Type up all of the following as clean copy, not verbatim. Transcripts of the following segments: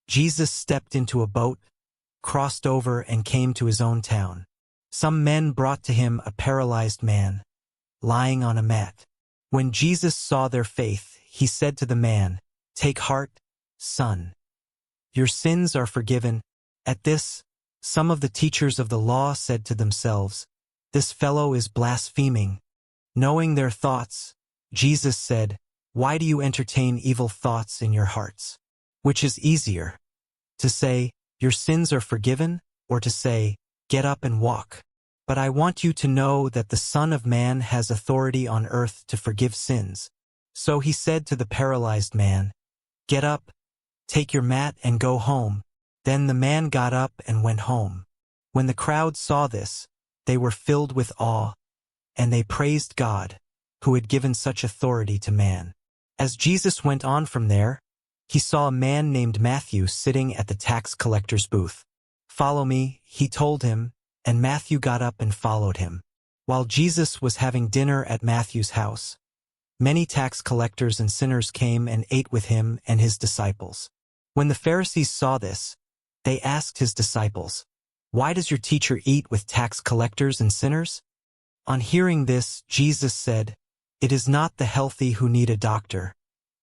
Jesus stepped into a boat, crossed over, and came to his own town. Some men brought to him a paralyzed man, lying on a mat. When Jesus saw their faith, he said to the man, "Take heart, son. Your sins are forgiven." At this, some of the teachers of the law said to themselves, "This fellow is blaspheming." Knowing their thoughts, Jesus said, "Why do you entertain evil thoughts in your hearts? Which is easier, to say, 'Your sins are forgiven,' or to say, 'Get up and walk'? But I want you to know that the Son of Man has authority on earth to forgive sins." So he said to the paralyzed man, "Get up, take your mat and go home." Then the man got up and went home. When the crowd saw this, they were filled with awe, and they praised God, who had given such authority to man. As Jesus went on from there, he saw a man named Matthew sitting at the tax collector's booth. "Follow me," he told him, and Matthew got up and followed him. While Jesus was having dinner at Matthew's house, many tax collectors and sinners came and ate with him and his disciples. When the Pharisees saw this, they asked his disciples, "Why does your teacher eat with tax collectors and sinners?" On hearing this, Jesus said, "It is not the healthy who need a doctor,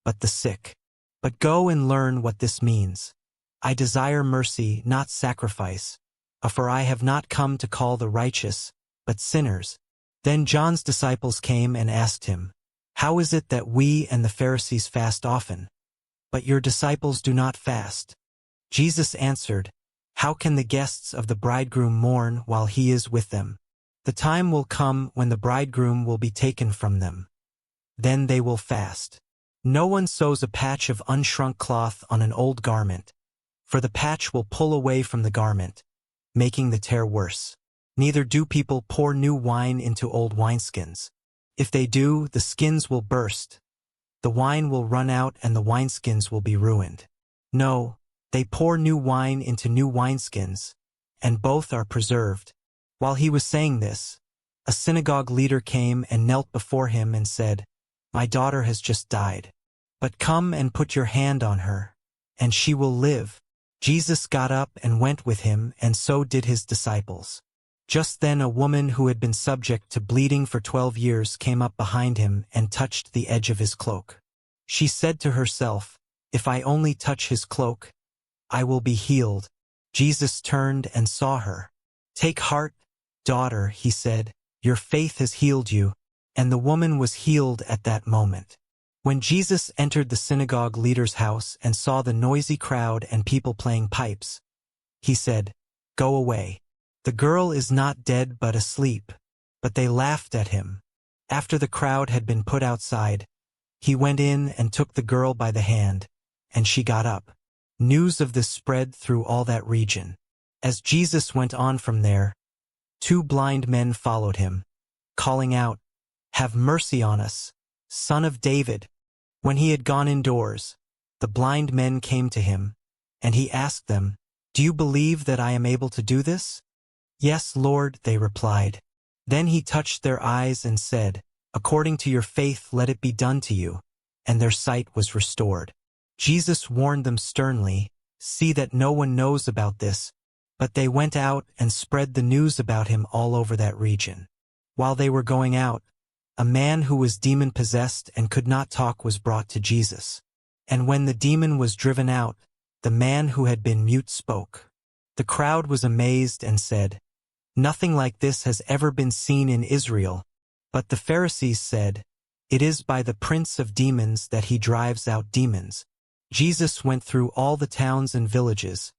but the sick. But go and learn what this means. I desire mercy, not sacrifice, for I have not come to call the righteous, but sinners." Then John's disciples came and asked him, "How is it that we and the Pharisees fast often, but your disciples do not fast?" Jesus answered, "How can the guests of the bridegroom mourn while he is with them? The time will come when the bridegroom will be taken from them. Then they will fast. No one sews a patch of unshrunk cloth on an old garment, for the patch will pull away from the garment, making the tear worse. Neither do people pour new wine into old wineskins. If they do, the skins will burst, the wine will run out, and the wineskins will be ruined. No, they pour new wine into new wineskins, and both are preserved." While he was saying this, a synagogue leader came and knelt before him and said, "My daughter has just died, but come and put your hand on her, and she will live." Jesus got up and went with him, and so did his disciples. Just then a woman who had been subject to bleeding for 12 years came up behind him and touched the edge of his cloak. She said to herself, "If I only touch his cloak, I will be healed." Jesus turned and saw her. "Take heart, daughter," he said, "your faith has healed you." And the woman was healed at that moment. When Jesus entered the synagogue leader's house and saw the noisy crowd and people playing pipes, he said, "Go away. The girl is not dead but asleep." But they laughed at him. After the crowd had been put outside, he went in and took the girl by the hand, and she got up. News of this spread through all that region. As Jesus went on from there, 2 blind men followed him, calling out, "Have mercy on us, Son of David." When he had gone indoors, the blind men came to him, and he asked them, "Do you believe that I am able to do this?" "Yes, Lord," they replied. Then he touched their eyes and said, "According to your faith let it be done to you," and their sight was restored. Jesus warned them sternly, "See that no one knows about this," but they went out and spread the news about him all over that region. While they were going out, a man who was demon-possessed and could not talk was brought to Jesus. And when the demon was driven out, the man who had been mute spoke. The crowd was amazed and said, "Nothing like this has ever been seen in Israel." But the Pharisees said, "It is by the prince of demons that he drives out demons." Jesus went through all the towns and villages,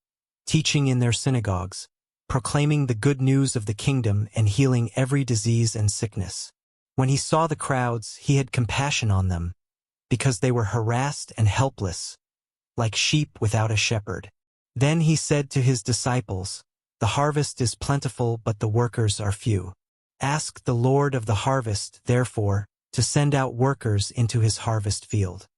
teaching in their synagogues, proclaiming the good news of the kingdom and healing every disease and sickness. When he saw the crowds, he had compassion on them, because they were harassed and helpless, like sheep without a shepherd. Then he said to his disciples, "The harvest is plentiful, but the workers are few. Ask the Lord of the harvest, therefore, to send out workers into his harvest field."